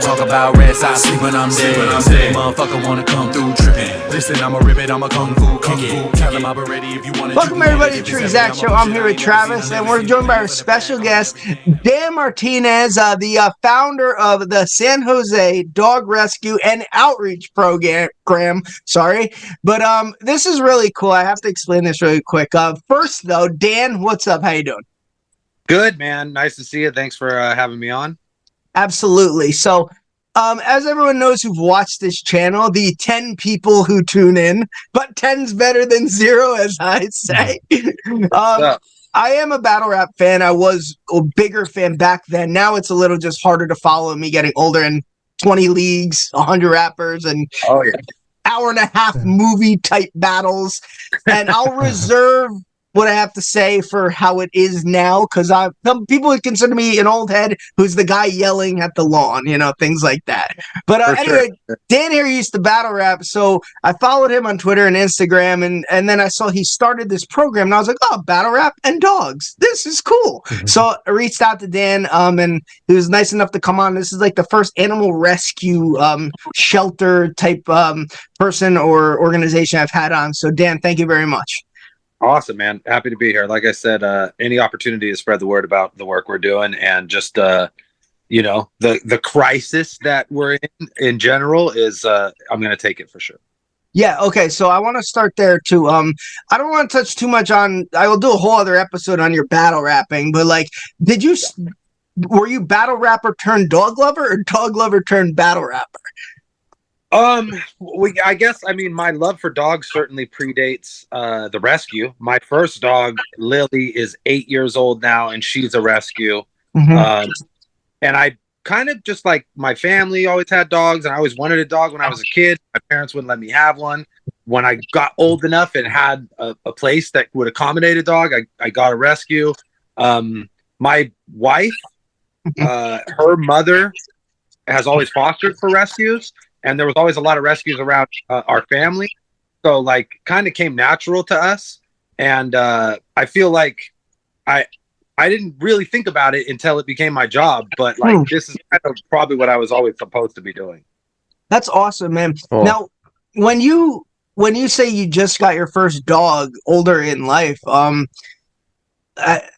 Talk about rest, I sleep when I'm dead. Motherfucker wanna come through tripping. Listen, I'm a ribbit, I'm a kung fu kid. Tell them I'm ready if you want it. Welcome everybody to TruExact Show. I'm here with Travis, and we're joined by our special guest, Dan Martinez, the founder of the San Jose Dog Rescue and Outreach Program. But this is really cool. I have to explain this really quick. First, though, Dan, what's up? How you doing? Good, man. Nice to see you. Thanks for having me on. Absolutely. So, as everyone knows who've watched this channel, the 10 people who tune in, but 10's better than 0, as I say. I am a battle rap fan. I was a bigger fan back then. Now it's a little just harder to follow me getting older, and 20 leagues, 100 rappers, and hour-and-a-half movie-type battles. And I'll reserve what I have to say for how it is now, because some people would consider me an old head who's the guy yelling at the lawn, things like that. But anyway, sure. Dan here used to battle rap, so I followed him on Twitter and Instagram, and then I saw he started this program, and I was like, oh, battle rap and dogs. This is cool. So I reached out to Dan, and he was nice enough to come on. This is like the first animal rescue shelter type person or organization I've had on. So Dan, thank you very much. Awesome, man. Happy to be here. Like I said, any opportunity to spread the word about the work we're doing and just, the crisis that we're in general is, I'm going to take it for sure. Yeah. Okay. So I want to start there too. I don't want to touch too much on, I will do a whole other episode on your battle rapping, but like, were you battle rapper turned dog lover or dog lover turned battle rapper? I guess, my love for dogs certainly predates the rescue. My first dog, Lily, is 8 years old now, and she's a rescue. Mm-hmm. And I kind of just like my family always had dogs, and I always wanted a dog when I was a kid. My parents wouldn't let me have one. When I got old enough and had a place that would accommodate a dog, I got a rescue. My wife, her mother has always fostered for rescues. And there was always a lot of rescues around our family. So like kind of came natural to us. And I feel like I didn't really think about it until it became my job. But like this is kind of probably what I was always supposed to be doing. That's awesome, man. Oh. Now, when you say you just got your first dog older in life,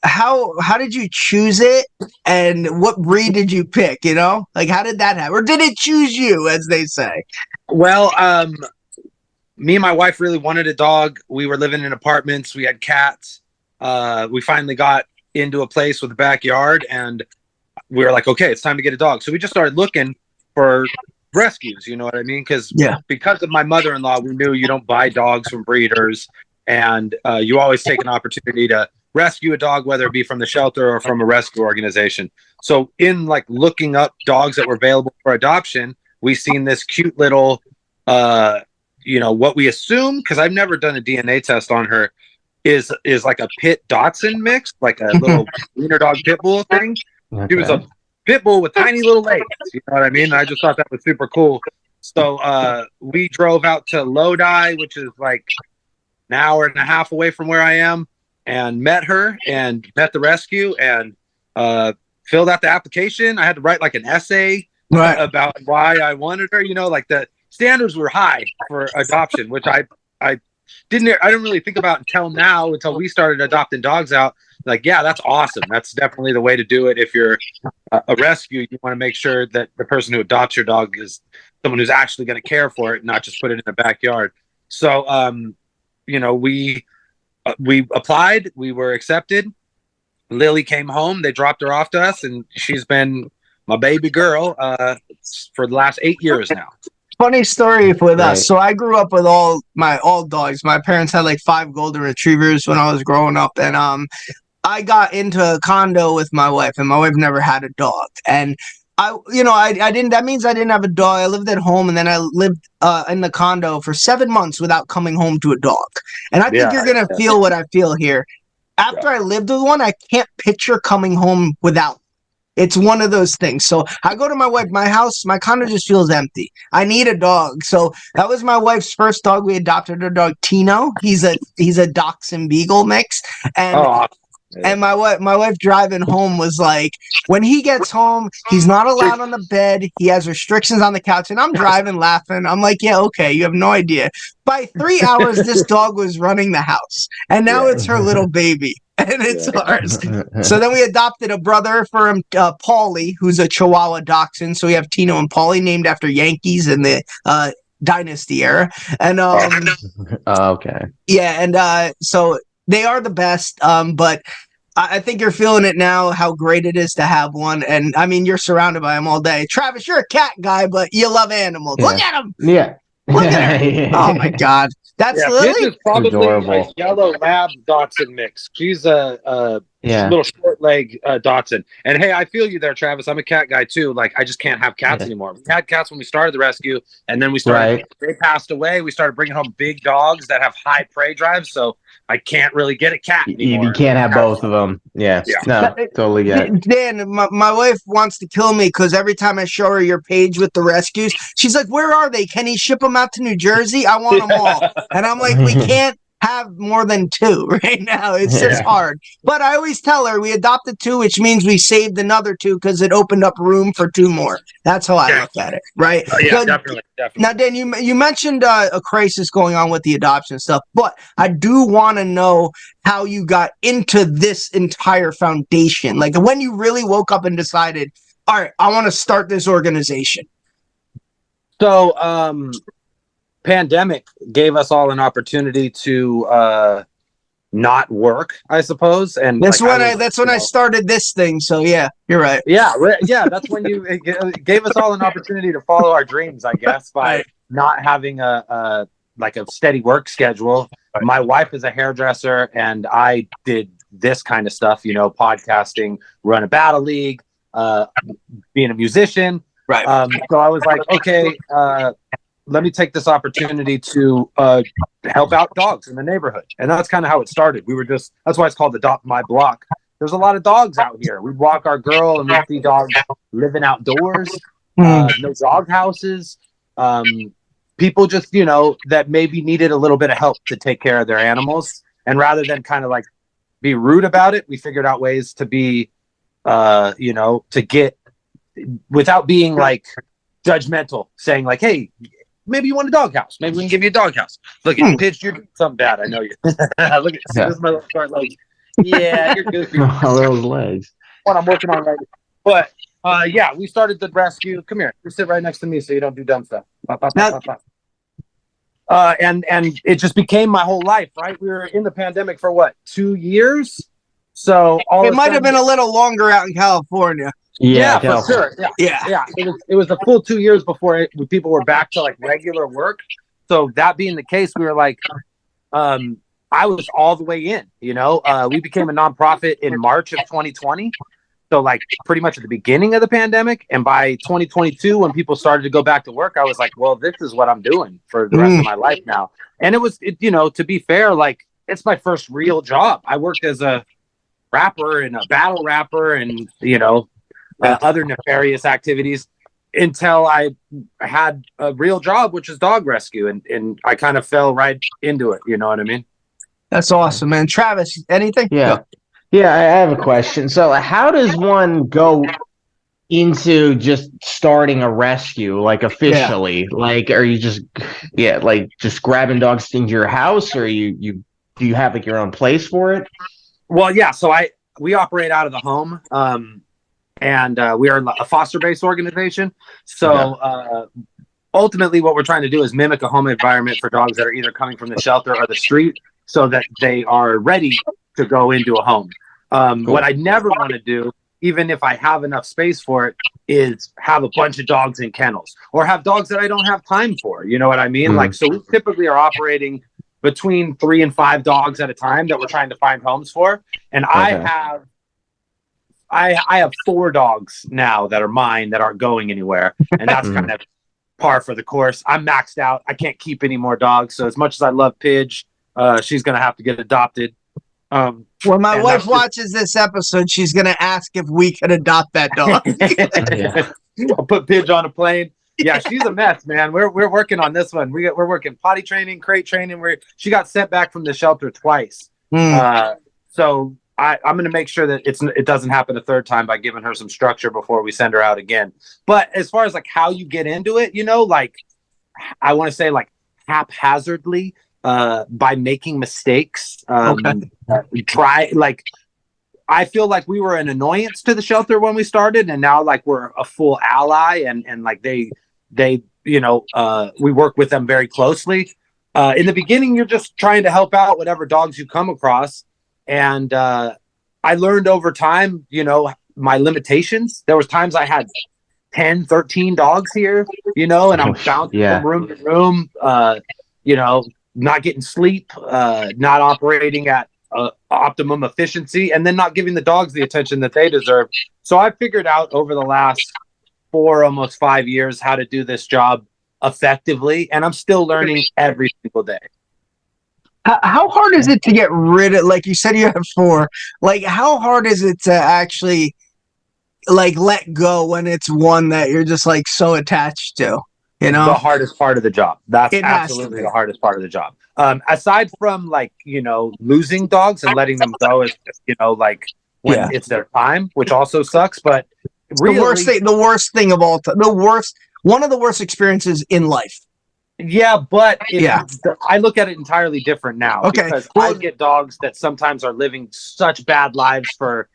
how did you choose it, and what breed did you pick? Like how did that happen, or did it choose you, as they say? Well, me and my wife really wanted a dog. We were living in apartments. We had cats. We finally got into a place with a backyard, and we were like, okay, it's time to get a dog. So we just started looking for rescues. You know what I mean? Because of my mother-in-law, we knew you don't buy dogs from breeders, and you always take an opportunity to rescue a dog, whether it be from the shelter or from a rescue organization. So in like looking up dogs that were available for adoption, we seen this cute little, what we assume, because I've never done a DNA test on her, is like a Pit Dotson mix, like a little wiener dog pit bull thing. Okay. She was a pit bull with tiny little legs. You know what I mean? I just thought that was super cool. So we drove out to Lodi, which is like an hour and a half away from where I am, and met her and met the rescue and filled out the application. I had to write like an essay about why I wanted her. Like the standards were high for adoption, which I didn't really think about until we started adopting dogs out. Like, yeah, that's awesome. That's definitely the way to do it. If you're a rescue, you want to make sure that the person who adopts your dog is someone who's actually going to care for it, not just put it in the backyard. So, we applied, we were accepted. Lily came home, they dropped her off to us, and she's been my baby girl for the last 8 years now. Funny story with us. So I grew up with all dogs. My parents had like 5 golden retrievers when I was growing up, and I got into a condo with my wife, and my wife never had a dog. And I didn't. That means I didn't have a dog. I lived at home, and then I lived in the condo for 7 months without coming home to a dog. And I think you're gonna feel what I feel here. After I lived with one, I can't picture coming home without. It's one of those things. So I go to my wife, my house, my condo just feels empty. I need a dog. So that was my wife's first dog. We adopted her dog Tino. He's a Dachshund Beagle mix, and And my wife driving home was like, when he gets home, he's not allowed on the bed. He has restrictions on the couch. And I'm driving, laughing. I'm like, yeah, okay, you have no idea. By 3 hours, this dog was running the house. And now it's her little baby. And it's ours. So then we adopted a brother for him, Paulie, who's a Chihuahua Dachshund. So we have Tino and Paulie, named after Yankees in the Dynasty era. And okay. Yeah, and so they are the best. But I think you're feeling it now, how great it is to have one. And I mean, you're surrounded by them all day. Travis, you're a cat guy, but you love animals. Yeah. Look at him. Yeah. Look at her. Oh my God. That's Lily. This is probably adorable. a yellow lab Dachshund mix. She's a little short leg Dachshund. And hey, I feel you there, Travis. I'm a cat guy too. Like, I just can't have cats anymore. We had cats when we started the rescue, and then we started. They passed away. We started bringing home big dogs that have high prey drives. So I can't really get a cat anymore. You can't have both of them. Yeah. No, totally get it. Dan, my wife wants to kill me because every time I show her your page with the rescues, she's like, where are they? Can he ship them out to New Jersey? I want them all. And I'm like, we can't have more than 2 right now. It's just hard. But I always tell her we adopted 2, which means we saved another 2 because it opened up room for 2 more. That's how I look at it, right? So, definitely. Now, Dan, you mentioned a crisis going on with the adoption stuff, but I do want to know how you got into this entire foundation. Like, when you really woke up and decided, all right, I want to start this organization. So, pandemic gave us all an opportunity to not work, I suppose. And that's when I started this thing. So yeah, you're right. Yeah, that's when it gave us all an opportunity to follow our dreams, I guess, by not having a steady work schedule. My wife is a hairdresser, and I did this kind of stuff, podcasting, run a battle league, being a musician. Right. So I was like, okay, let me take this opportunity to help out dogs in the neighborhood. And that's kind of how it started. That's why it's called Adopt My Block. There's a lot of dogs out here. We'd walk our girl and we'd see dogs living outdoors, no dog houses. People just, that maybe needed a little bit of help to take care of their animals. And rather than kind of like be rude about it, we figured out ways to be, to get, without being like judgmental, saying like, hey, maybe you want a doghouse. Maybe we can give you a doghouse. Look, you pitched, you're doing something bad. I know you. Look at this is my little short leg. Yeah, you're goofy. All those legs. What I'm working on right now. But we started the rescue. Come here. You sit right next to me so you don't do dumb stuff. And it just became my whole life, right? We were in the pandemic for what, 2 years? So it might have been a little longer out in California. Yeah, for sure. Yeah. It was a full 2 years before people were back to like regular work. So that being the case, we were like, I was all the way in. We became a nonprofit in March of 2020. So like pretty much at the beginning of the pandemic, and by 2022, when people started to go back to work, I was like, well, this is what I'm doing for the rest of my life now. And it was, to be fair, like it's my first real job. I worked as a rapper and a battle rapper, and other nefarious activities until I had a real job, which is dog rescue. And I kind of fell right into it. You know what I mean? That's awesome, man. Travis, anything? Yeah. Yeah, I have a question. So how does one go into just starting a rescue, like officially? Yeah. Like, are you just grabbing dogs into your house, or do you have like your own place for it? Well, yeah. So we operate out of the home. And we are a foster-based organization. So ultimately what we're trying to do is mimic a home environment for dogs that are either coming from the shelter or the street, so that they are ready to go into a home. Cool. What I never want to do, even if I have enough space for it, is have a bunch of dogs in kennels or have dogs that I don't have time for. You know what I mean? Mm-hmm. Like, so we typically are operating between 3 and 5 dogs at a time that we're trying to find homes for. And okay. I have 4 dogs now that are mine that aren't going anywhere. And that's kind of par for the course. I'm maxed out. I can't keep any more dogs. So as much as I love Pidge, she's going to have to get adopted. When my wife watches this episode, she's going to ask if we could adopt that dog. I'll put Pidge on a plane. Yeah, she's a mess, man. We're working on this one. We're working potty training, crate training. She got sent back from the shelter twice. So I'm going to make sure that it doesn't happen a third time by giving her some structure before we send her out again. But as far as like how you get into it, like I want to say like haphazardly, by making mistakes. Try like I feel like we were an annoyance to the shelter when we started, and now like we're a full ally, and like they we work with them very closely. In the beginning, you're just trying to help out whatever dogs you come across. And I learned over time, my limitations. There was times I had 10, 13 dogs here, and I'm bouncing from room to room, not getting sleep, not operating at optimum efficiency, and then not giving the dogs the attention that they deserve. So I figured out over the last 4, almost 5 years, how to do this job effectively, and I'm still learning every single day. How hard is it to get rid of, like you said, you have 4, like how hard is it to actually like let go when it's one that you're just like so attached to, The hardest part of the job. That's absolutely the hardest part of the job. Aside from like, losing dogs and letting them go is, like when it's their time, which also sucks, but really, the worst thing of all time, one of the worst experiences in life. Yeah, but I look at it entirely different now. Okay. Because I get dogs that sometimes are living such bad lives for,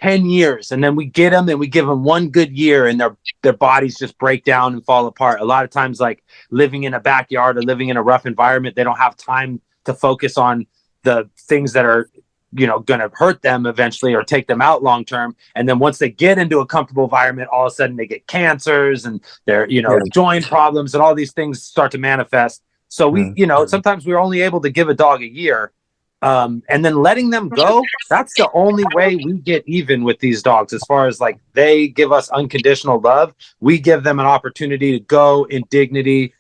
10 years. And then we get them and we give them one good year and their bodies just break down and fall apart. A lot of times, like living in a backyard or living in a rough environment, they don't have time to focus on the things that are, going to hurt them eventually or take them out long term. And then once they get into a comfortable environment, all of a sudden they get cancers and their, joint problems and all these things start to manifest. So we, sometimes we're only able to give a dog a year. And then letting them go, that's the only way we get even with these dogs. As far as like they give us unconditional love, we give them an opportunity to go in dignity,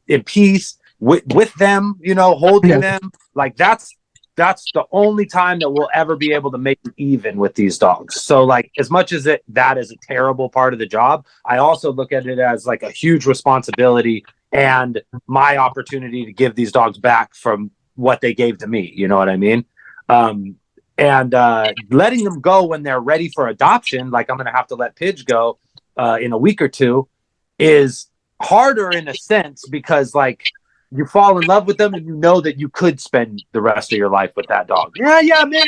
in peace with them, holding them. Like that's the only time that we'll ever be able to make it even with these dogs. So like as much as that is a terrible part of the job, I also look at it as like a huge responsibility and my opportunity to give these dogs back from what they gave to me. You know what I mean? And letting them go when they're ready for adoption, like I'm going to have to let Pidge go in a week or 2, is harder in a sense because like you fall in love with them and you know that you could spend the rest of your life with that dog. Yeah, man,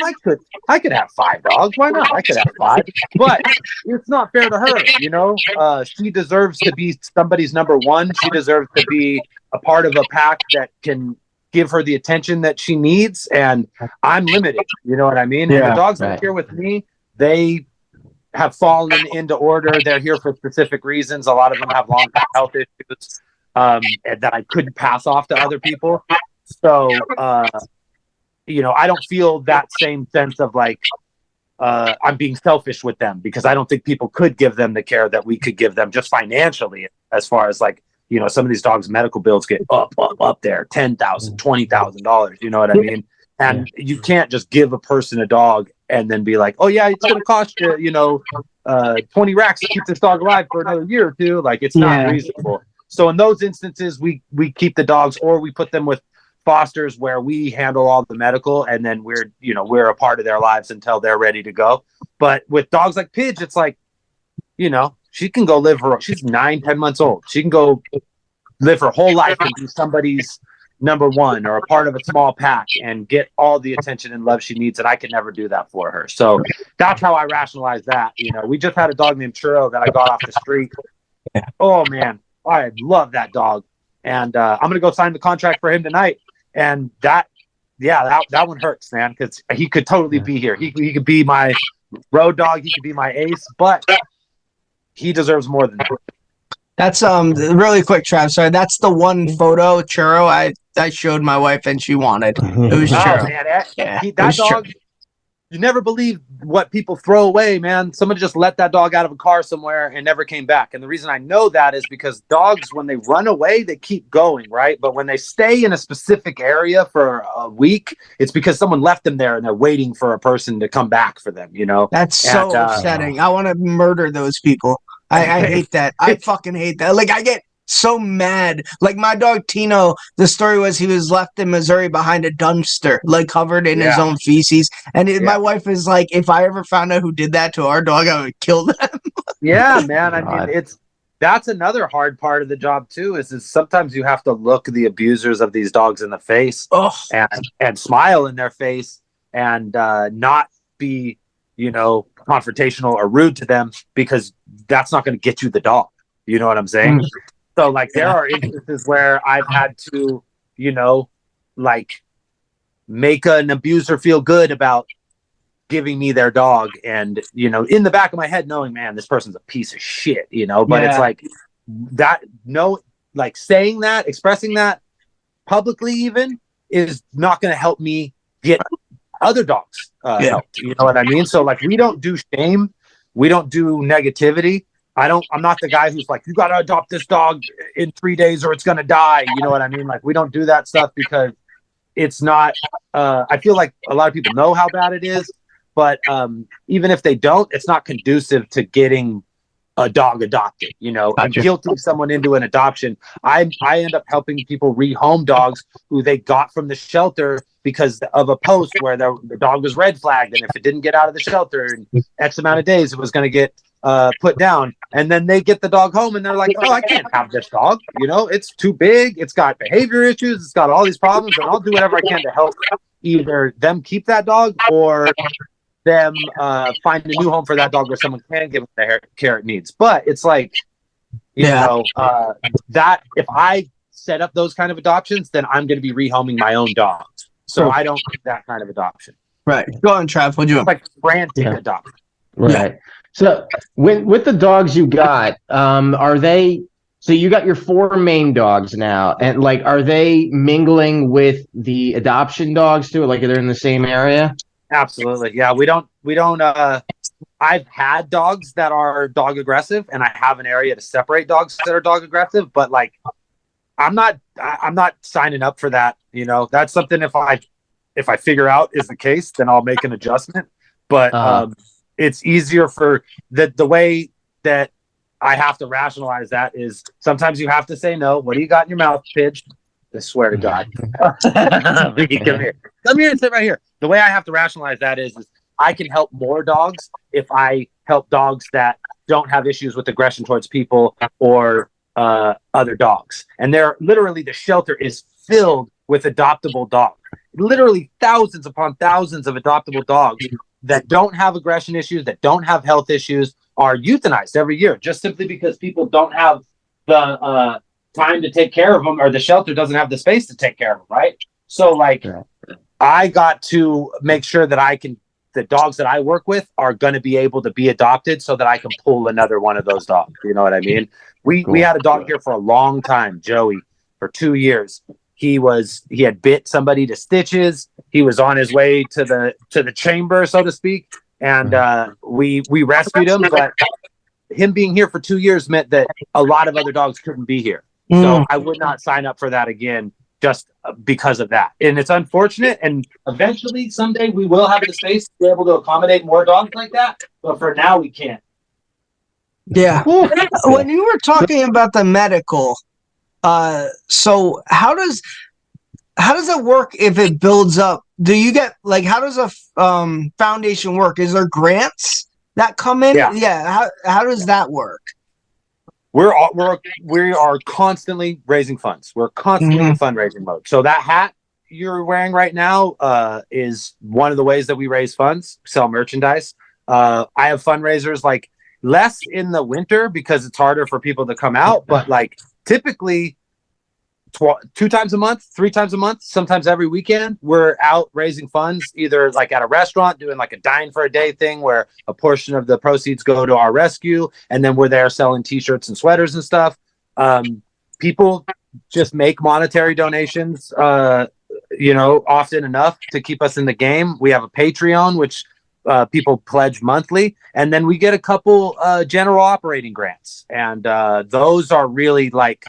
I could have 5 dogs. Why not? I could have 5, but it's not fair to her. She deserves to be somebody's number one. She deserves to be a part of a pack that can give her the attention that she needs. And I'm limited. You know what I mean? And the dogs that are here with me, they have fallen into order. They're here for specific reasons. A lot of them have long-term health issues that I couldn't pass off to other people. So, I don't feel that same sense of like, I'm being selfish with them because I don't think people could give them the care that we could give them just financially, as far as like, some of these dogs' medical bills get up there, $10,000, $20,000. You know what I mean? And you can't just give a person a dog and then be like, oh yeah, it's going to cost you, 20 racks to keep this dog alive for another year or 2. Like it's not reasonable. So in those instances, we keep the dogs, or we put them with fosters where we handle all the medical, and then we're a part of their lives until they're ready to go. But with dogs like Pidge, it's like, she can go she's 9, 10 months old. She can go live her whole life and be somebody's number one or a part of a small pack and get all the attention and love she needs. And I could never do that for her. So that's how I rationalize that. We just had a dog named Churro that I got off the street. Oh man, I love that dog. And I'm going to go sign the contract for him tonight. And that one hurts, man, because he could totally be here. He could be my road dog. He could be my ace, but he deserves more than that. That's really quick, Trav. Sorry, that's the one photo, Churro, I showed my wife and she wanted. It was Churro. Man, that dog, you never believe what people throw away, man. Somebody just let that dog out of a car somewhere and never came back. And the reason I know that is because dogs, when they run away, they keep going, right? But when they stay in a specific area for a week, it's because someone left them there and they're waiting for a person to come back for them, That's so upsetting. I want to murder those people. I hate that. I fucking hate that. Like, I get so mad. Like my dog Tino, the story was he was left in Missouri behind a dumpster, like covered in his own feces. And my wife is like, if I ever found out who did that to our dog, I would kill them. Yeah, man. I mean, that's another hard part of the job too. Is sometimes you have to look the abusers of these dogs in the face and smile in their face and not be, confrontational or rude to them, because that's not going to get you the dog. You know what I'm saying? So like there are instances where I've had to, like make an abuser feel good about giving me their dog, and in the back of my head knowing, man, this person's a piece of shit, but it's like that, like saying that, expressing that publicly even is not going to help me get other dogs help. You know what I mean? So like we don't do shame, we don't do negativity. I'm not the guy who's like, you got to adopt this dog in 3 days or it's going to die. You know what I mean? Like we don't do that stuff, because it's not, I feel like a lot of people know how bad it is, but even if they don't, it's not conducive to getting a dog adopted, and guilting someone into an adoption. I end up helping people rehome dogs who they got from the shelter because of a post where the dog was red flagged, and if it didn't get out of the shelter in X amount of days, it was going to get put down. And then they get the dog home and they're like, oh, I can't have this dog. It's too big. It's got behavior issues. It's got all these problems, and I'll do whatever I can to help either them keep that dog or them find a new home for that dog where someone can give it the care it needs. But it's like, that if I set up those kind of adoptions, then I'm going to be rehoming my own dog. So I don't do that kind of adoption. Right. Go on, Trav. What'd you do? Like frantic adoption. Right. So with the dogs you got, are they? So you got your 4 main dogs now, and like, are they mingling with the adoption dogs too? Like, they're in the same area? Absolutely. Yeah. We don't, I've had dogs that are dog aggressive, and I have an area to separate dogs that are dog aggressive, but like, I'm not signing up for that. That's something if I figure out is the case, then I'll make an adjustment. But it's easier for the way that I have to rationalize that is sometimes you have to say no. What do you got in your mouth, Pidge? I swear to God. Come here and sit right here. The way I have to rationalize that is I can help more dogs if I help dogs that don't have issues with aggression towards people or other dogs. And the shelter is filled with adoptable dogs. Literally thousands upon thousands of adoptable dogs that don't have aggression issues, that don't have health issues, are euthanized every year just simply because people don't have the time to take care of them, or the shelter doesn't have the space to take care of them, right? So like, I got to make sure that the dogs that I work with are going to be able to be adopted so that I can pull another one of those dogs. You know what I mean? We had a dog here for a long time, Joey, for 2 years. He had bit somebody to stitches. He was on his way to the chamber, so to speak. And we rescued him, but him being here for 2 years meant that a lot of other dogs couldn't be here. So I would not sign up for that again just because of that. And it's unfortunate. And eventually, someday, we will have the space to be able to accommodate more dogs like that. But for now, we can't. Yeah. When you were talking about the medical, so how does it work if it builds up? Do you get, like, how does a foundation work? Is there grants that come in? Yeah. How does that work? We are constantly raising funds. We're constantly in fundraising mode. So that hat you're wearing right now is one of the ways that we raise funds, sell merchandise. I have fundraisers like less in the winter because it's harder for people to come out, but like typically 2 times a month, 3 times a month, sometimes every weekend, we're out raising funds, either like at a restaurant doing like a dine for a day thing where a portion of the proceeds go to our rescue, and then we're there selling t-shirts and sweaters and stuff. People just make monetary donations, often enough to keep us in the game. We have a Patreon, which people pledge monthly, and then we get a couple general operating grants, and those are really like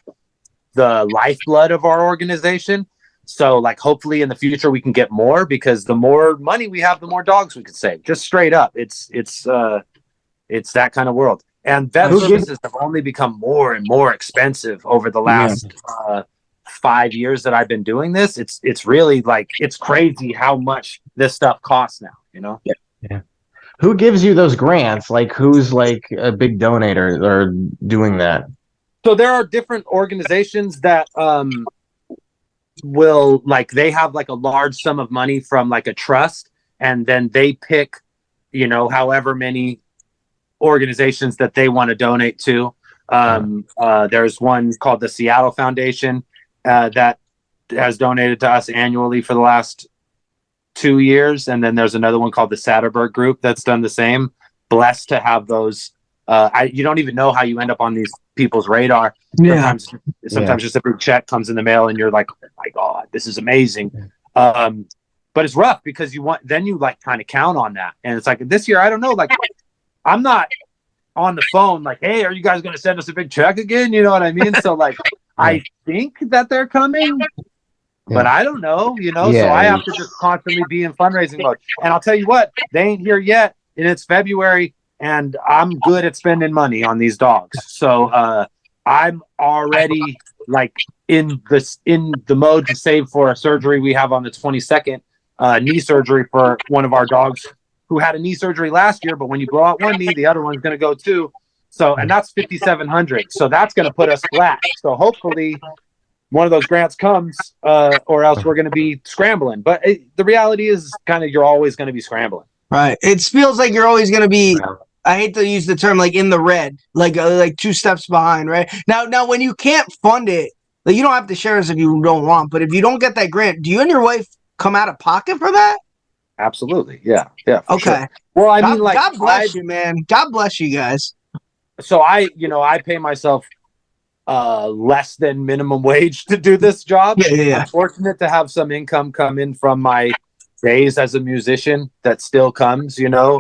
the lifeblood of our organization. So like, hopefully in the future we can get more, because the more money we have, the more dogs we can save. Just straight up. It's that kind of world. And vet services have only become more and more expensive over the last 5 years that I've been doing this. It's really like, it's crazy how much this stuff costs now, you know? Yeah. Who gives you those grants? Like, who's like a big donator or doing that? So there are different organizations that will, like, they have like a large sum of money from like a trust, and then they pick, you know, however many organizations that they want to donate to. There's one called the Seattle Foundation that has donated to us annually for the last 2 years, and then there's another one called the Satterberg Group that's done the same. Blessed to have those. You don't even know how you end up on these people's radar. Sometimes just a big check comes in the mail, and you're like, oh my God, this is amazing. But it's rough because you like kind of count on that, and it's like this year, I don't know, like, I'm not on the phone like, hey, are you guys going to send us a big check again? You know what I mean? So like, I think that they're coming, but I don't know, you know? So I have to just constantly be in fundraising mode. And I'll tell you what, they ain't here yet, and it's February, and I'm good at spending money on these dogs. So I'm already like in the mode to save for a surgery we have on the 22nd, knee surgery for one of our dogs who had a knee surgery last year, but when you blow out one knee, the other one's going to go too. So, and that's $5,700. So that's going to put us flat. So hopefully one of those grants comes, or else we're going to be scrambling. But the reality is kind of, you're always going to be scrambling. Right. It feels like you're always going to be, I hate to use the term, like in the red, like 2 steps behind, right? Now, when you can't fund it, like, you don't have to share this if you don't want, but if you don't get that grant, do you and your wife come out of pocket for that? Absolutely. Yeah. Okay. Sure. Well, I mean, like, God bless you, man. God bless you guys. So I pay myself less than minimum wage to do this job. Yeah. I'm fortunate to have some income come in from my days as a musician that still comes, you know.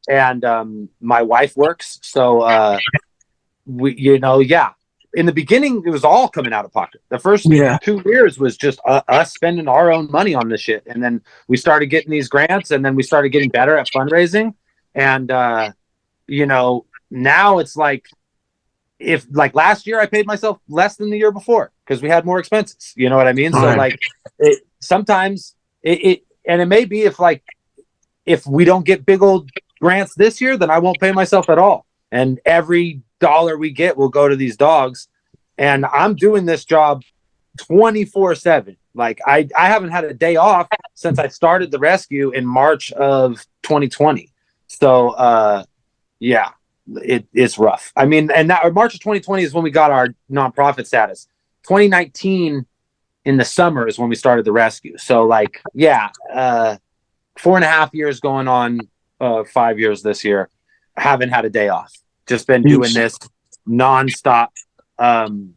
And my wife works, so we, you know, in the beginning, it was all coming out of pocket. The first 2 years was just us spending our own money on this shit. And then we started getting these grants, and then we started getting better at fundraising. And, you know, now it's like, if like last year I paid myself less than the year before because we had more expenses, you know what I mean? So like sometimes and it may be if we don't get big old grants this year, then I won't pay myself at all. And every dollar we get will go to these dogs. And I'm doing this job 24/7. Like I haven't had a day off since I started the rescue in March of 2020. So it's rough. I mean, and that March of 2020 is when we got our nonprofit status. 2019 in the summer is when we started the rescue. So 4.5 years going on, 5 years this year. I haven't had a day off. Just been doing this nonstop, and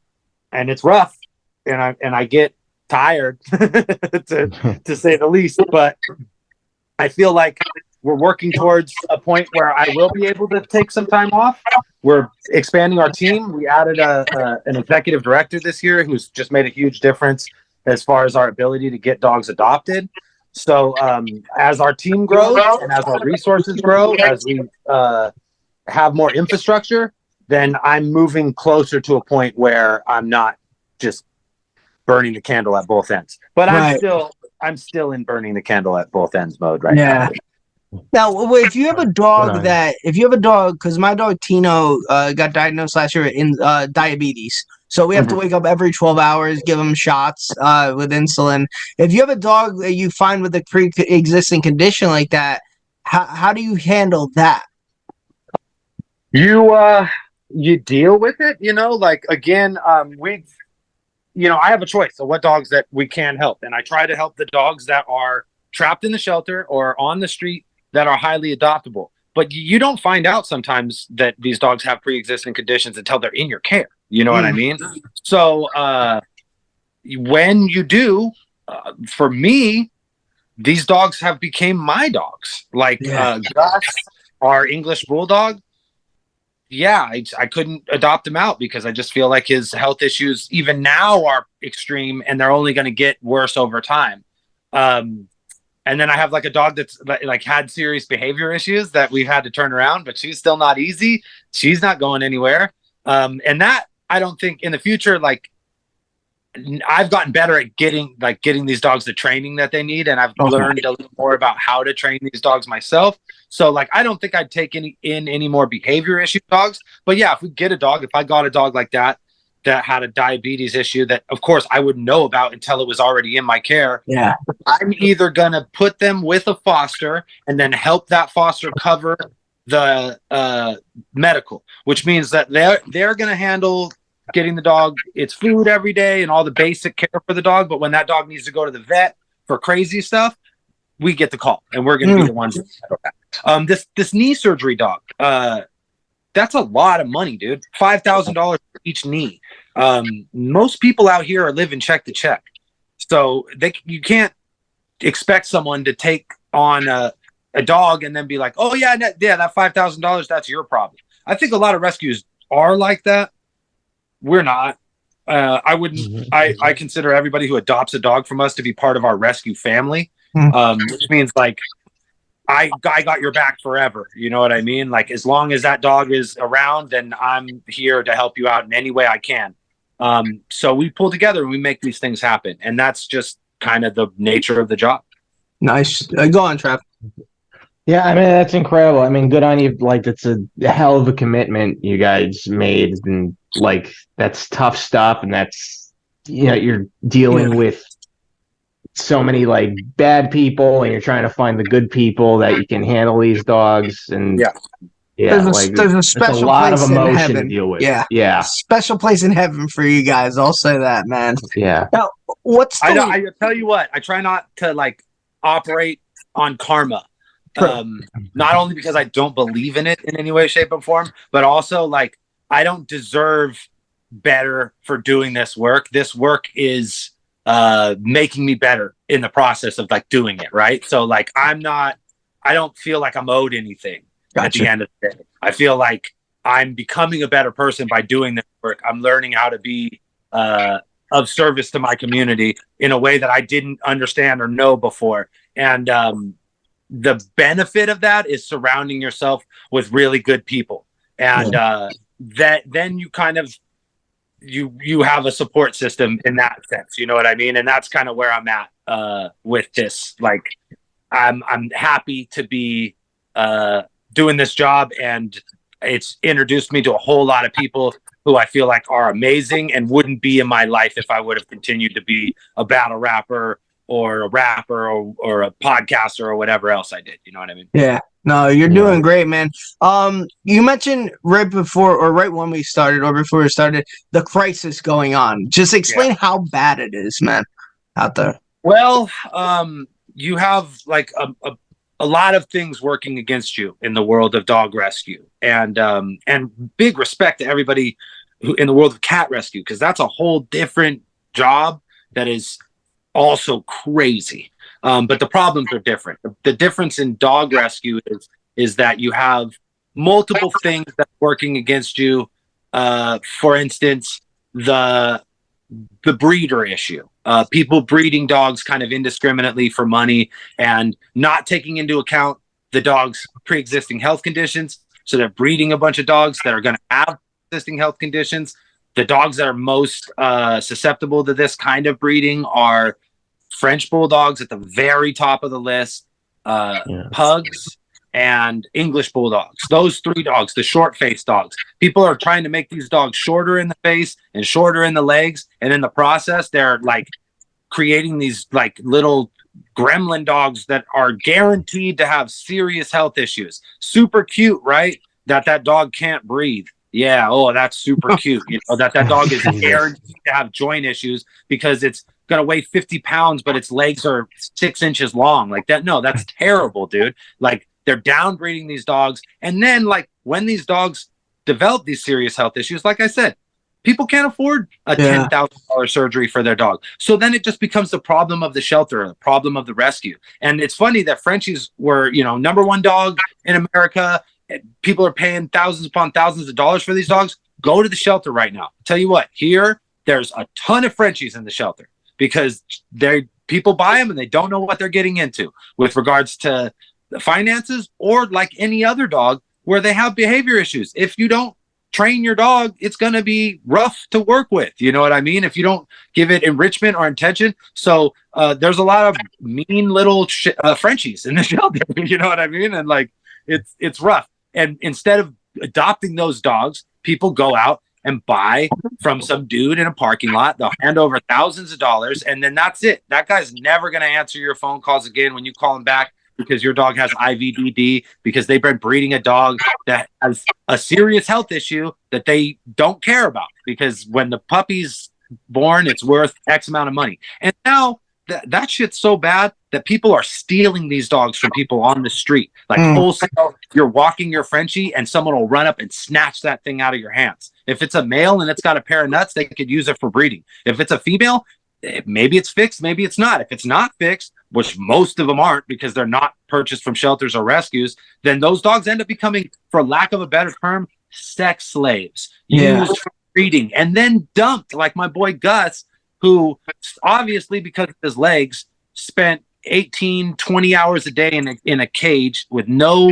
it's rough, and I get tired to say the least. But I feel like we're working towards a point where I will be able to take some time off. We're expanding our team. We added an executive director this year who's just made a huge difference as far as our ability to get dogs adopted. So as our team grows and as our resources grow, as we have more infrastructure, then I'm moving closer to a point where I'm not just burning the candle at both ends. But I'm still in burning the candle at both ends mode right now. Now, if you have a dog because my dog Tino got diagnosed last year in diabetes. So we have to wake up every 12 hours, give him shots with insulin. If you have a dog that you find with a pre-existing condition like that, how do you handle that? You deal with it, you know, like, again, I have a choice of what dogs that we can help. And I try to help the dogs that are trapped in the shelter or on the street that are highly adoptable. But you don't find out sometimes that these dogs have pre-existing conditions until they're in your care. You know what I mean? So when you do, for me, these dogs have became my dogs. Like Gus, our English bulldog. Yeah, I couldn't adopt him out because I just feel like his health issues even now are extreme, and they're only going to get worse over time. And then I have like a dog that's like had serious behavior issues that we've had to turn around, but she's still not easy. She's not going anywhere. And that, I don't think in the future, like, I've gotten better at getting these dogs the training that they need, and I've learned a little more about how to train these dogs myself. So like, I don't think I'd take any more behavior issue dogs. But yeah, if I got a dog like that had a diabetes issue that of course I wouldn't know about until it was already in my care. Yeah. I'm either gonna put them with a foster and then help that foster cover the medical, which means that they're gonna handle getting the dog its food every day and all the basic care for the dog. But when that dog needs to go to the vet for crazy stuff, we get the call, and we're going to be the ones that handle that. This knee surgery dog, that's a lot of money, dude. $5,000 for each knee. Most people out here are living check to check, so you can't expect someone to take on a dog and then be like, oh yeah, that $5,000, that's your problem. I think a lot of rescues are like that. We're not. I wouldn't. I consider everybody who adopts a dog from us to be part of our rescue family, which means like I got your back forever. You know what I mean? Like, as long as that dog is around, then I'm here to help you out in any way I can. So we pull together and we make these things happen, and that's just kind of the nature of the job. Nice. Go on, Trev. Yeah, I mean, that's incredible. I mean, good on you. Like, it's a hell of a commitment you guys made, and like, that's tough stuff. And that's, you're dealing with so many like bad people, and you're trying to find the good people that you can handle these dogs. And there's a special lot place of emotion in heaven to deal with. Yeah, special place in heaven for you guys. I'll say that, man. Yeah. Now, I tell you what, I try not to like operate on karma. Not only because I don't believe in it in any way, shape, or form, but also like I don't deserve better for doing this work. This work is making me better in the process of like doing it, right? So like I don't feel like I'm owed anything at the end of the day. I feel like I'm becoming a better person by doing this work. I'm learning how to be of service to my community in a way that I didn't understand or know before. And the benefit of that is surrounding yourself with really good people, and then you kind of you have a support system in that sense. You know what I mean? And that's kind of where I'm at with this. Like, I'm happy to be doing this job, and it's introduced me to a whole lot of people who I feel like are amazing and wouldn't be in my life if I would have continued to be a battle rapper or a rapper or a podcaster or whatever else I did. You know what I mean? Yeah. No, you're doing great, man. You mentioned right before we started, the crisis going on. Just explain how bad it is, man, out there. Well, you have like a lot of things working against you in the world of dog rescue, and big respect to everybody who in the world of cat rescue, because that's a whole different job that is also crazy. But the problems are different. The difference in dog rescue is that you have multiple things that are working against you. For instance, the breeder issue. People breeding dogs kind of indiscriminately for money and not taking into account the dog's pre-existing health conditions. So they're breeding a bunch of dogs that are going to have existing health conditions. The dogs that are most susceptible to this kind of breeding are French bulldogs at the very top of the list, pugs, and English bulldogs. Those three dogs, the short-faced dogs. People are trying to make these dogs shorter in the face and shorter in the legs, and in the process, they're like creating these like little gremlin dogs that are guaranteed to have serious health issues. Super cute, right? That dog can't breathe. Yeah, that's super cute. You know, that dog is guaranteed to have joint issues because it's going to weigh 50 pounds, but its legs are 6 inches long. Like that. No, that's terrible, dude. Like, they're downbreeding these dogs. And then like when these dogs develop these serious health issues, like I said, people can't afford a $10,000 surgery for their dog. So then it just becomes the problem of the shelter, the problem of the rescue. And it's funny that Frenchies were, number one dog in America. People are paying thousands upon thousands of dollars for these dogs. Go to the shelter right now. Tell you what, there's a ton of Frenchies in the shelter because people buy them and they don't know what they're getting into with regards to the finances, or like any other dog where they have behavior issues. If you don't train your dog, it's going to be rough to work with. You know what I mean? If you don't give it enrichment or attention. So there's a lot of mean little Frenchies in the shelter. You know what I mean? And like, it's rough. And instead of adopting those dogs, people go out and buy from some dude in a parking lot. They'll hand over thousands of dollars, and then that's it. That guy's never going to answer your phone calls again when you call him back, because your dog has IVDD, because they've been breeding a dog that has a serious health issue that they don't care about, because when the puppy's born, it's worth X amount of money. And now that shit's so bad that people are stealing these dogs from people on the street. Like wholesale, you're walking your Frenchie and someone will run up and snatch that thing out of your hands. If it's a male and it's got a pair of nuts, they could use it for breeding. If it's a female, maybe it's fixed, maybe it's not. If it's not fixed, which most of them aren't because they're not purchased from shelters or rescues, then those dogs end up becoming, for lack of a better term, sex slaves, used for breeding and then dumped, like my boy Gus, who obviously, because of his legs, spent 18, 20 hours a day in a cage with no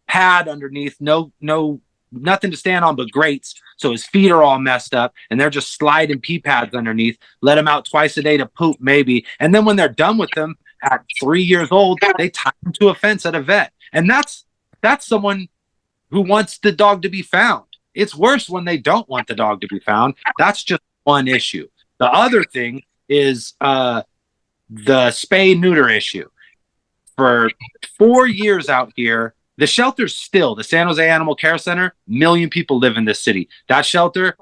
pad underneath, nothing to stand on but grates. So his feet are all messed up and they're just sliding pee pads underneath. Let him out twice a day to poop, maybe. And then when they're done with them at 3 years old, they tie him to a fence at a vet. And that's someone who wants the dog to be found. It's worse when they don't want the dog to be found. That's just one issue. The other thing is the spay neuter issue. For 4 years out here, the shelter's still, the San Jose Animal Care Center, 1 million people live in this city. That shelter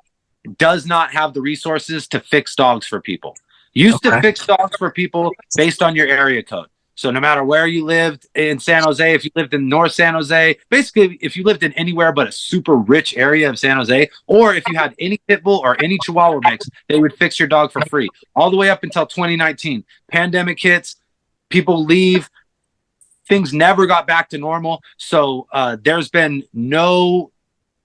does not have the resources to fix dogs for people. Used to fix dogs for people based on your area code. So no matter where you lived in San Jose, if you lived in North San Jose, basically if you lived in anywhere but a super rich area of San Jose, or if you had any pit bull or any Chihuahua mix, they would fix your dog for free. All the way up until 2019. Pandemic hits, people leave, things never got back to normal. So there's been no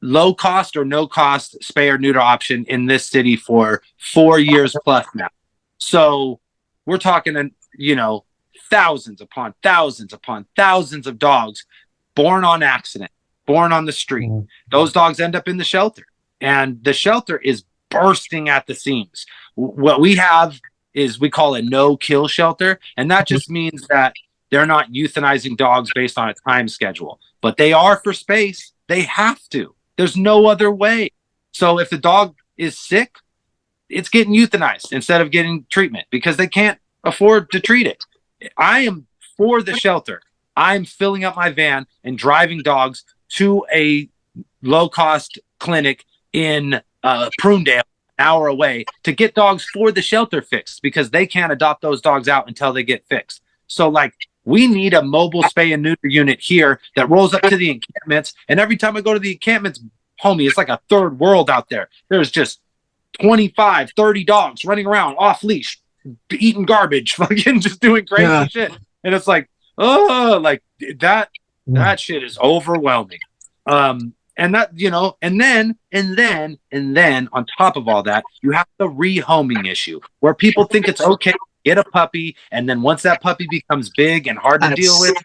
low cost or no cost spay or neuter option in this city for 4 years plus now. So we're talking, thousands upon thousands upon thousands of dogs born on accident, born on the street. Those dogs end up in the shelter, and the shelter is bursting at the seams. What we have is, we call a no-kill shelter, and that just means that they're not euthanizing dogs based on a time schedule, but they are for space. They have to. There's no other way. So if the dog is sick, it's getting euthanized instead of getting treatment because they can't afford to treat it. I am for the shelter. I'm filling up my van and driving dogs to a low-cost clinic in Prunedale, an hour away, to get dogs for the shelter fixed because they can't adopt those dogs out until they get fixed. So, we need a mobile spay and neuter unit here that rolls up to the encampments. And every time I go to the encampments, homie, it's like a third world out there. There's just 25, 30 dogs running around off leash, eating garbage, fucking just doing crazy shit. And it's like, that shit is overwhelming. And that, and then on top of all that, you have the rehoming issue where people think it's okay to get a puppy. And then once that puppy becomes big and hard to deal with,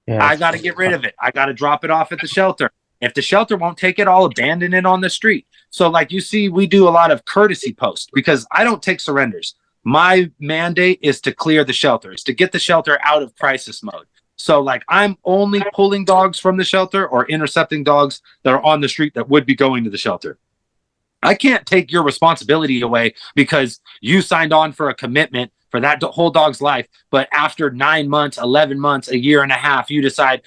I got to get rid of it. I got to drop it off at the shelter. If the shelter won't take it, I'll abandon it on the street. So you see, we do a lot of courtesy posts because I don't take surrenders. My mandate is to clear the shelter, is to get the shelter out of crisis mode. So I'm only pulling dogs from the shelter or intercepting dogs that are on the street that would be going to the shelter. I can't take your responsibility away because you signed on for a commitment for that whole dog's life. But after 9 months, 11 months, a year and a half, you decide,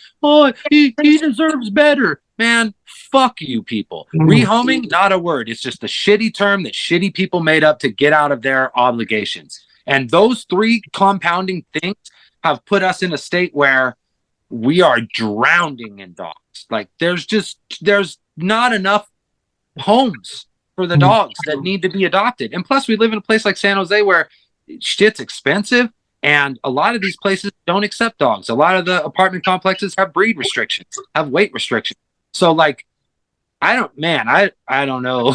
he deserves better. Man, fuck you people. Rehoming, not a word. It's just a shitty term that shitty people made up to get out of their obligations. And those three compounding things have put us in a state where we are drowning in dogs. There's not enough homes for the dogs that need to be adopted. And plus, we live in a place like San Jose where shit's expensive, and a lot of these places don't accept dogs. A lot of the apartment complexes have breed restrictions, have weight restrictions. So I don't know.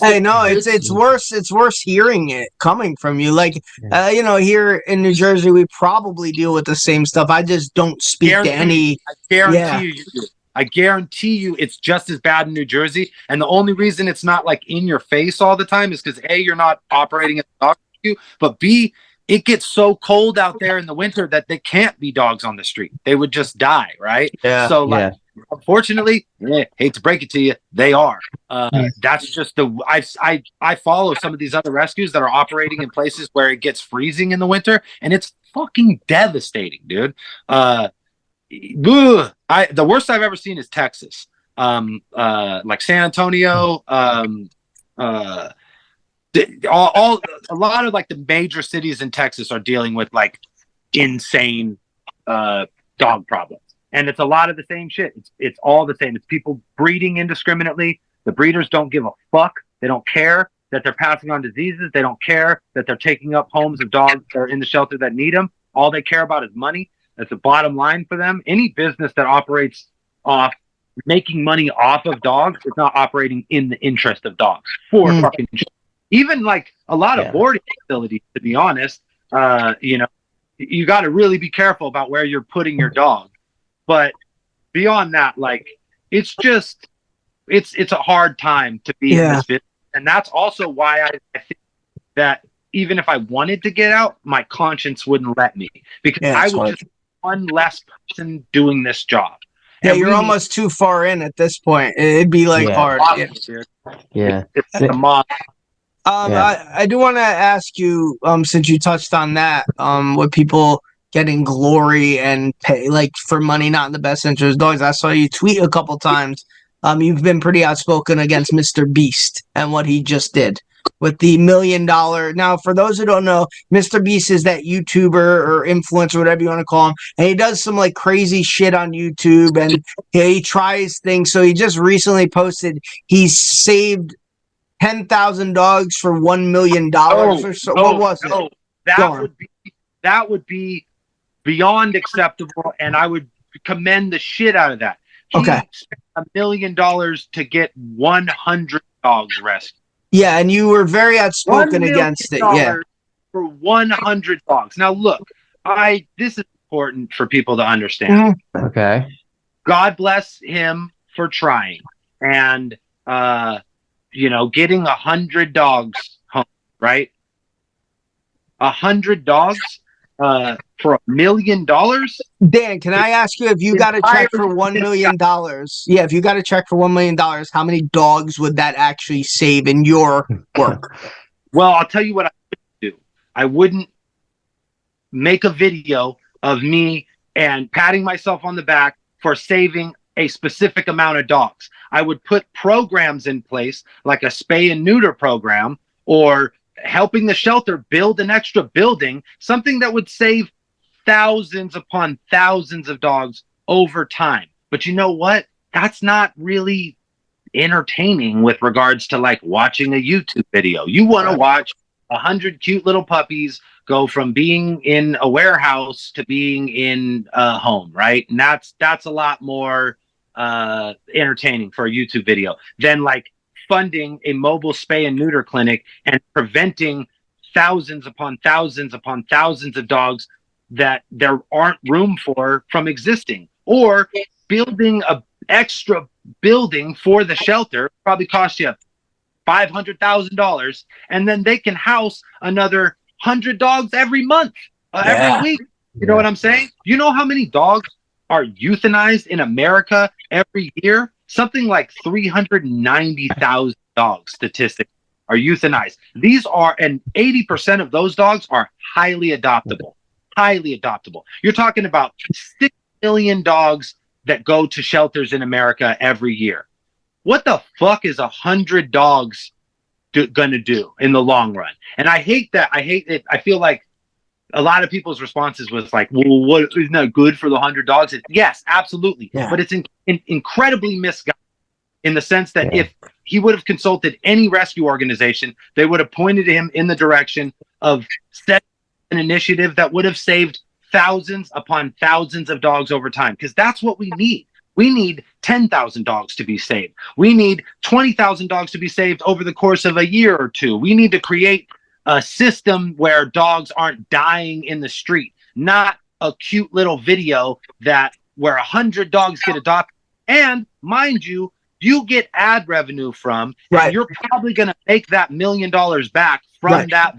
Hey, no, it's worse. It's worse hearing it coming from you. Like, here in New Jersey, we probably deal with the same stuff. I just don't speak to any. I guarantee you do. I guarantee you it's just as bad in New Jersey. And the only reason it's not like in your face all the time is because A, you're not operating at the dog rescue, but B, it gets so cold out there in the winter that they can't be dogs on the street. They would just die, right? Yeah. So like, unfortunately, hate to break it to you, they are. That's just I follow some of these other rescues that are operating in places where it gets freezing in the winter, and it's fucking devastating, dude. The worst I've ever seen is Texas. Like San Antonio, a lot of like the major cities in Texas are dealing with like insane dog problems, and it's a lot of the same shit. It's all the same. It's people breeding indiscriminately. The breeders don't give a fuck. They don't care that they're passing on diseases. They don't care that they're taking up homes of dogs that are in the shelter that need them. All they care about is money. That's the bottom line for them. Any business that operates off making money off of dogs is not operating in the interest of dogs for fucking sure. Even like a lot of boarding facilities, to be honest, you got to really be careful about where you're putting your dog. But beyond that, like, it's just, it's a hard time to be in this business. And that's also why I think that even if I wanted to get out, my conscience wouldn't let me, because I would just be one less person doing this job. Yeah, and you're almost too far in at this point. It'd be like hard. It's a mob. I do want to ask you, since you touched on that, with people getting glory and pay like for money not in the best interest of dogs. I saw you tweet a couple times. You've been pretty outspoken against Mr. Beast and what he just did with the $1 million. Now, for those who don't know, Mr. Beast is that YouTuber or influencer, whatever you want to call him, and he does some like crazy shit on YouTube, and he tries things. So he just recently posted he's saved 10,000 dogs for $1 million or so. What was it? That would be beyond acceptable, and I would commend the shit out of that. He spent $1 million to get 100 dogs rescued. Yeah, and you were very outspoken against it. Yeah, for 100 dogs. Now, look, this is important for people to understand. Okay. God bless him for trying, and getting 100 dogs home, right? 100 dogs for $1 million. Dan, can I ask you, if you got a check for $1 million? Yeah, if you got a check for $1 million, how many dogs would that actually save in your work? Well, I'll tell you what I would do. I wouldn't make a video of me and patting myself on the back for saving a specific amount of dogs. I would put programs in place, like a spay and neuter program, or helping the shelter build an extra building, something that would save thousands upon thousands of dogs over time. But you know what? That's not really entertaining with regards to like watching a YouTube video. You want to watch 100 cute little puppies go from being in a warehouse to being in a home, right? And that's a lot more entertaining for a YouTube video than like funding a mobile spay and neuter clinic and preventing thousands upon thousands upon thousands of dogs that there aren't room for from existing, or building a extra building for the shelter, probably cost you $500,000, and then they can house another 100 dogs every month, every week. You know what I'm saying? You know how many dogs are euthanized in America every year? Something like 390,000 dogs statistically are euthanized. These are, and 80% of those dogs are highly adoptable. Highly adoptable. You're talking about 6 million dogs that go to shelters in America every year. What the fuck is 100 dogs gonna do in the long run? And I hate that. I hate it. I feel like a lot of people's responses was like, well, what, isn't that good for the 100 dogs? Yes, absolutely. Yeah. But it's incredibly misguided in the sense that if he would have consulted any rescue organization, they would have pointed him in the direction of setting an initiative that would have saved thousands upon thousands of dogs over time. Because that's what we need. We need 10,000 dogs to be saved. We need 20,000 dogs to be saved over the course of a year or two. We need to create a system where dogs aren't dying in the street, not a cute little video where 100 dogs get adopted. And mind you, you get ad revenue from, and you're probably going to make that $1 million back from that.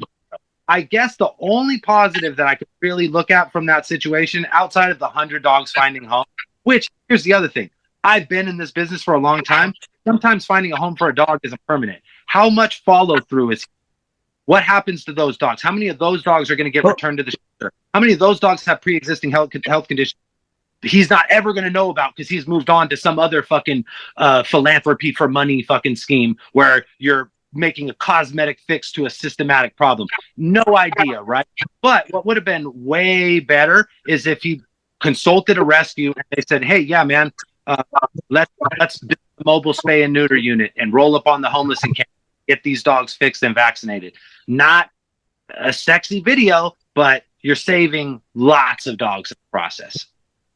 I guess the only positive that I could really look at from that situation, outside of the 100 dogs finding a home, which, here's the other thing. I've been in this business for a long time. Sometimes finding a home for a dog isn't permanent. How much follow through is? What happens to those dogs? How many of those dogs are going to get returned to the shelter? How many of those dogs have pre-existing health conditions he's not ever going to know about because he's moved on to some other fucking philanthropy for money fucking scheme where you're making a cosmetic fix to a systematic problem? No idea, right? But what would have been way better is if he consulted a rescue and they said, hey, yeah, man, let's build a mobile spay and neuter unit and roll up on the homeless and get these dogs fixed and vaccinated. Not a sexy video, but you're saving lots of dogs in the process.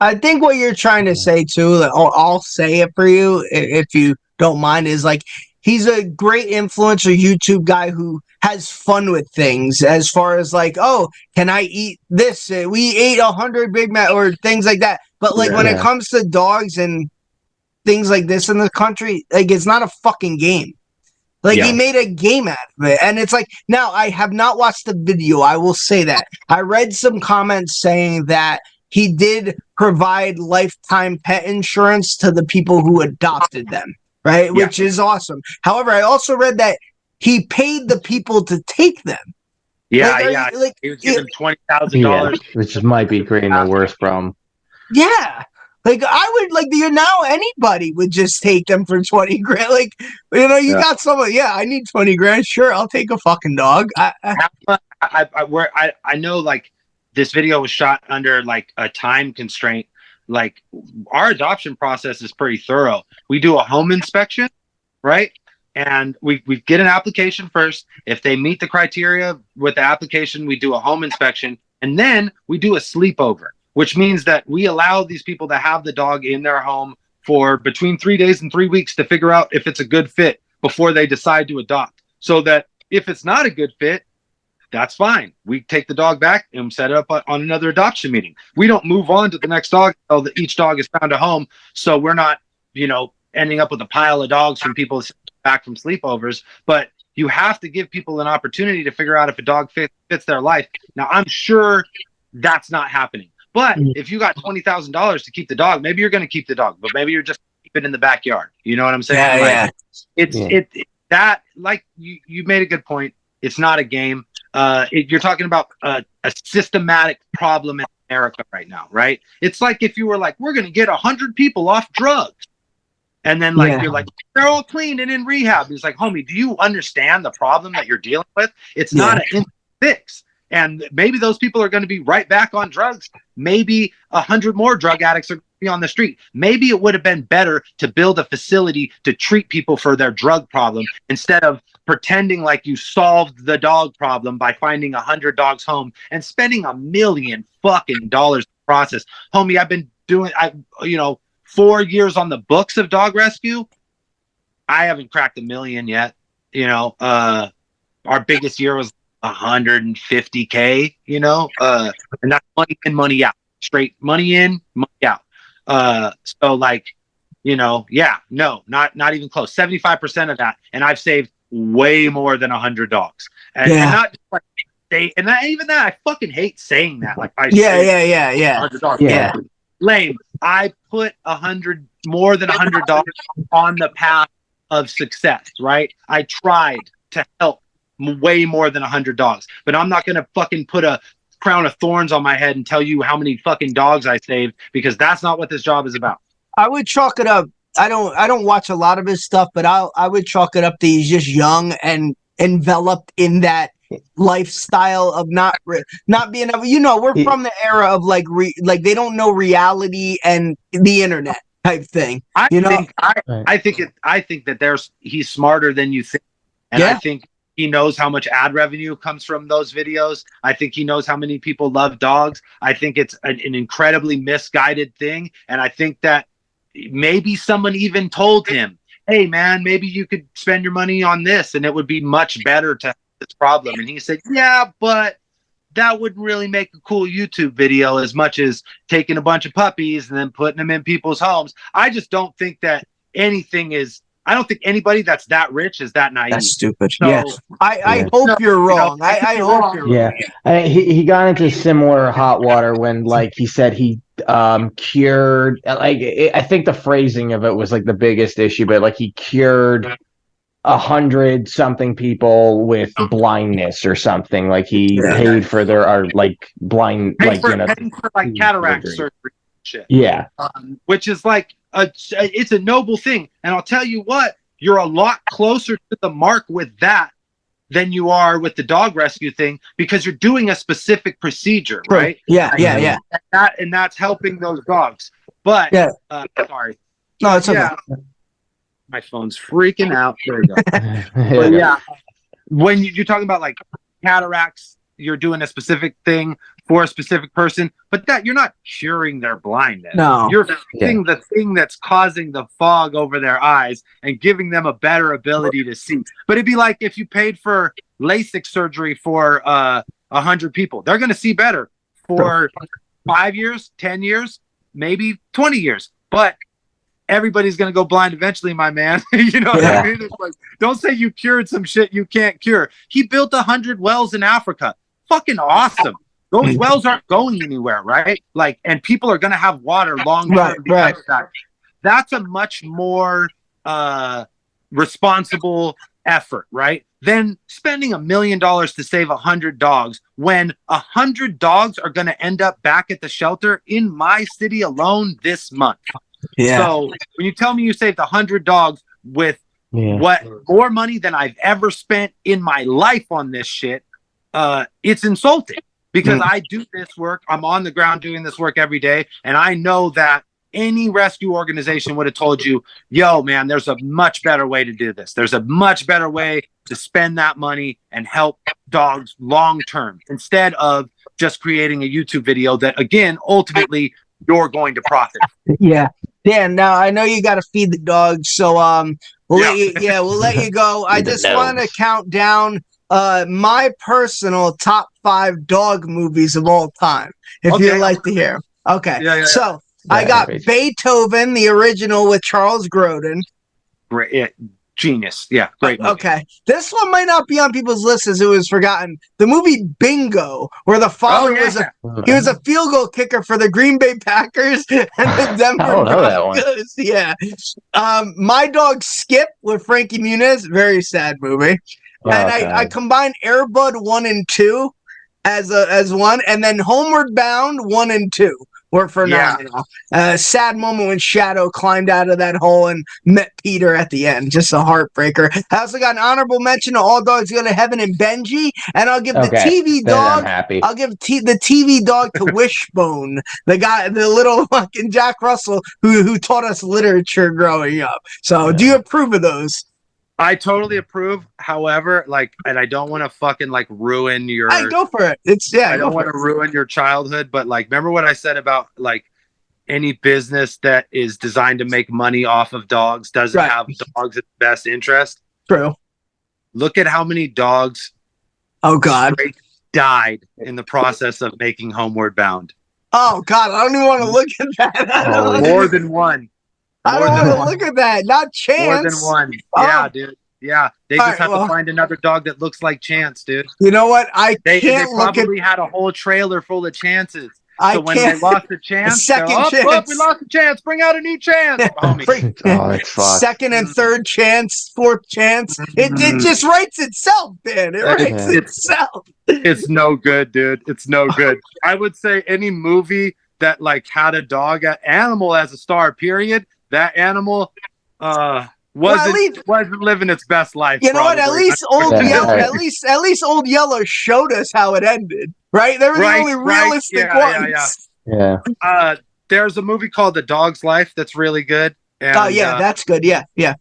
I think what you're trying to say too, I'll say it for you if you don't mind, is like, he's a great influencer YouTube guy who has fun with things, as far as like, oh, can I eat this? We ate 100 Big Mac or things like that. But like when it comes to dogs and things like this in the country, like, it's not a fucking game. Like, he made a game out of it. And it's like, now I have not watched the video. I will say that. I read some comments saying that he did provide lifetime pet insurance to the people who adopted them, right? Yeah. Which is awesome. However, I also read that he paid the people to take them. Yeah, he was giving $20,000. Which might be creating a worse problem. Yeah. Like, I would, like, now anybody would just take them for 20 grand. Like, you know, you got someone, I need 20 grand. Sure, I'll take a fucking dog. I know, like, this video was shot under like a time constraint. Like, our adoption process is pretty thorough. We do a home inspection, right? And we get an application first. If they meet the criteria with the application, we do a home inspection, and then we do a sleepover, which means that we allow these people to have the dog in their home for between 3 days and 3 weeks to figure out if it's a good fit before they decide to adopt. So that if it's not a good fit, that's fine. We take the dog back and set it up on another adoption meeting. We don't move on to the next dog until each dog has found a home. So we're not, ending up with a pile of dogs from people back from sleepovers. But you have to give people an opportunity to figure out if a dog fits their life. Now, I'm sure that's not happening. But if you got $20,000 to keep the dog, maybe you're going to keep the dog, but maybe you're just keep it in the backyard. You know what I'm saying? You made a good point. It's not a game. You're talking about a systematic problem in America right now, right? It's like if you were like, we're going to get 100 people off drugs. And then you're like, they're all clean and in rehab. It's like, homie, do you understand the problem that you're dealing with? It's not an instant fix. And maybe those people are going to be right back on drugs. Maybe 100 more drug addicts are going to be on the street. Maybe it would have been better to build a facility to treat people for their drug problem instead of pretending like you solved the dog problem by finding 100 dogs home and spending $1 million fucking dollars in the process. Homie, I've been doing 4 years on the books of dog rescue. I haven't cracked $1 million yet. Our biggest year was 150K, and that's money in, money out, straight money in, money out. Not even close. 75% of that, and I've saved way more than 100 dogs. And not just like even that, I fucking hate saying that. Like, I 100 dogs. Yeah. Lame. I put more than 100 dogs on the path of success, right? I tried to help way more than 100 dogs, but I'm not going to fucking put a crown of thorns on my head and tell you how many fucking dogs I saved, because that's not what this job is about. I would chalk it up. I don't watch a lot of his stuff, but I would chalk it up to he's just young and enveloped in that lifestyle of not being able, we're from the era of like they don't know reality and the internet type thing. I think that he's smarter than you think, and I think he knows how much ad revenue comes from those videos. I think he knows how many people love dogs. I think it's an incredibly misguided thing. And I think that maybe someone even told him, hey man, maybe you could spend your money on this and it would be much better to have this problem. And he said, yeah, but that wouldn't really make a cool YouTube video as much as taking a bunch of puppies and then putting them in people's homes. I just don't think that I don't think anybody that's that rich is that naive. That's stupid. So, yeah. I hope you're wrong. I hope you're wrong. Yeah. He got into similar hot water when, like, he said he cured, like, I think the phrasing of it was like the biggest issue, but like he cured 100-something people with blindness or something. Like he paid for their blind, paid for cataract surgery shit. Yeah. Which is like it's a noble thing. And I'll tell you what, you're a lot closer to the mark with that than you are with the dog rescue thing, because you're doing a specific procedure, right? Yeah. And that's helping those dogs. But sorry. No, it's okay. My phone's freaking out. There we go. But yeah, when you're talking about like cataracts, you're doing a specific thing for a specific person, but that you're not curing their blindness. No, you're fixing the thing that's causing the fog over their eyes and giving them a better ability to see. But it'd be like if you paid for LASIK surgery for 100 people, they're going to see better for 5 years, 10 years, maybe 20 years, but everybody's going to go blind eventually, my man. You know what I mean? It's like, don't say you cured some shit you can't cure. He built 100 wells in Africa. Fucking awesome. Those wells aren't going anywhere, right? Like, and people are going to have water long term. Right. That's a much more responsible effort, right? Than spending $1 million to save 100 dogs, when 100 dogs are going to end up back at the shelter in my city alone this month. Yeah. So when you tell me you saved 100 dogs with what more money than I've ever spent in my life on this shit, it's insulting, because I do this work. I'm on the ground doing this work every day, and I know that any rescue organization would have told you, yo, man, there's a much better way to do this. There's a much better way to spend that money and help dogs long term, instead of just creating a YouTube video that, again, ultimately you're going to profit. Yeah. Dan, now I know you got to feed the dogs, so we'll let you go. I just want to count down my personal top 5 dog movies of all time, if you'd like to hear. Okay. So I got Beethoven, the original with Charles Grodin. Great. Genius. Yeah, great movie. Okay. This one might not be on people's list as it was forgotten. The movie Bingo, where the father was a field goal kicker for the Green Bay Packers and the Denver Broncos. Yeah. My Dog Skip with Frankie Muniz, very sad movie. And I combined Air Bud 1 and 2 as one, and then Homeward Bound 1 and 2 were phenomenal. Sad moment when Shadow climbed out of that hole and met Peter at the end. Just a heartbreaker. I also got an honorable mention to All Dogs Go to Heaven and Benji, and I'll give the TV dog. I'll give the TV dog to Wishbone, the guy, the little fucking Jack Russell who taught us literature growing up. So, do you approve of those? I totally approve. However, and I don't want to fucking ruin your. Hey, go for it. I don't want to ruin your childhood, but remember what I said about any business that is designed to make money off of dogs doesn't have dogs at the best interest. True. Look at how many dogs. Oh God. Died in the process of making Homeward Bound. Oh God, I don't even want to look at that. More than one. I don't want to look at that. Not Chance. More than one. Yeah, dude. Yeah. They just have to find another dog that looks like Chance, dude. You know what? They probably had a whole trailer full of Chances. So when they lost the Chance, chance. We lost the Chance. Bring out a new Chance. Second and third chance, fourth chance. It just writes itself, Dan. It writes itself. It's no good, dude. It's no good. I would say any movie that had a dog, animal as a star, period. That animal wasn't living its best life. You know what? At least Old Yellow showed us how it ended. Right? They were the only realistic ones. Yeah. There's a movie called The Dog's Life that's really good. And, that's good. Yeah.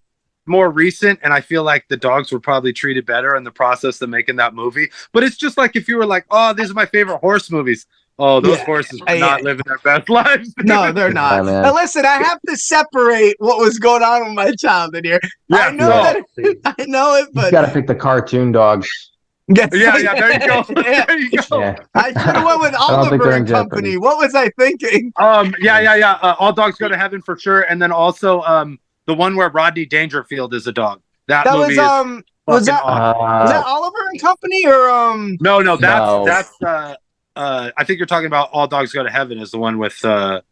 More recent, and I feel like the dogs were probably treated better in the process of making that movie. But it's just if you were oh, these are my favorite horse movies. Oh, those Yeah. horses were Yeah. not living their best lives. No, they're not. Yeah, man. Now, listen, I have to separate what was going on with my childhood here. I know that I know it, You but got to pick the cartoon dogs. yes, Yeah, there you go. Yeah. There you go. Yeah. I should have went with I don't think Oliver they're and in Company. jeopardy. What was I thinking? Yeah. All dogs go to heaven for sure. And then also, the one where Rodney Dangerfield is a dog. That That movie was is was fucking that awesome. was that Oliver and Company or No, No. that's I think you're talking about All Dogs Go to Heaven is the one with the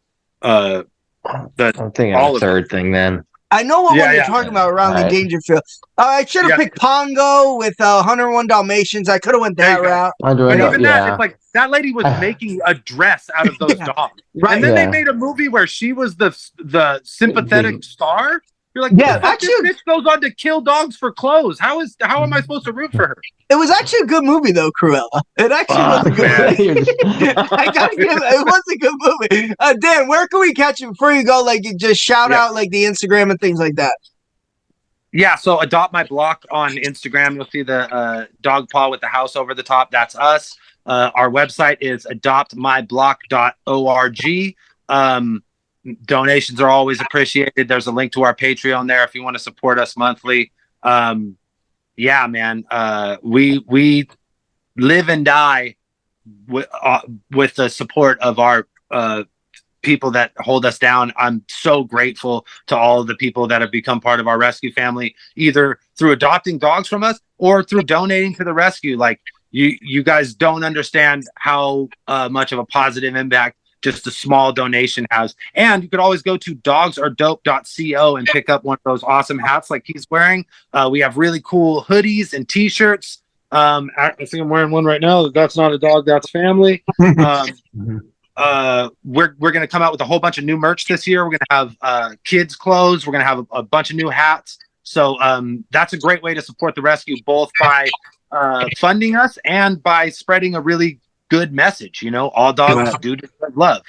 I'm thinking of the Oliver. third thing then. I know what one you're Yeah. talking about, Rodney Right. Dangerfield. I should have Yeah. picked Pongo with 101 Dalmatians. I could have went There that you go. route. But even that, Yeah. it's like that lady was making a dress out of those Yeah. dogs. Right. And then Yeah. they made a movie where she was the sympathetic star. You're like, Yeah, what the fuck? actually- This bitch goes on to kill dogs for clothes. How am I supposed to root for her? It was actually a good movie, though, Cruella. It actually was a good man. movie. You're just- I gotta give it was a good movie. Dan, where can we catch you before you go? Like, you just shout out like the Instagram and things like that. Yeah, so Adopt My Block on Instagram. You'll see the dog paw with the house over the top. That's us. Our website is adoptmyblock.org. Donations are always appreciated. There's a link to our Patreon there if you want to support us monthly. Yeah, man. We live and die with the support of our people that hold us down. I'm so grateful to all of the people that have become part of our rescue family, either through adopting dogs from us or through donating to the rescue. Like you guys don't understand how much of a positive impact just a small donation has. And you could always go to dogsaredope.co and pick up one of those awesome hats like he's wearing. We have really cool hoodies and t-shirts. I think I'm wearing one right now. That's not a dog, that's family. We're going to come out with a whole bunch of new merch this year. We're going to have kids clothes. We're going to have a bunch of new hats. So that's a great way to support the rescue, both by funding us and by spreading a really good message. You know, all dogs do deserve love.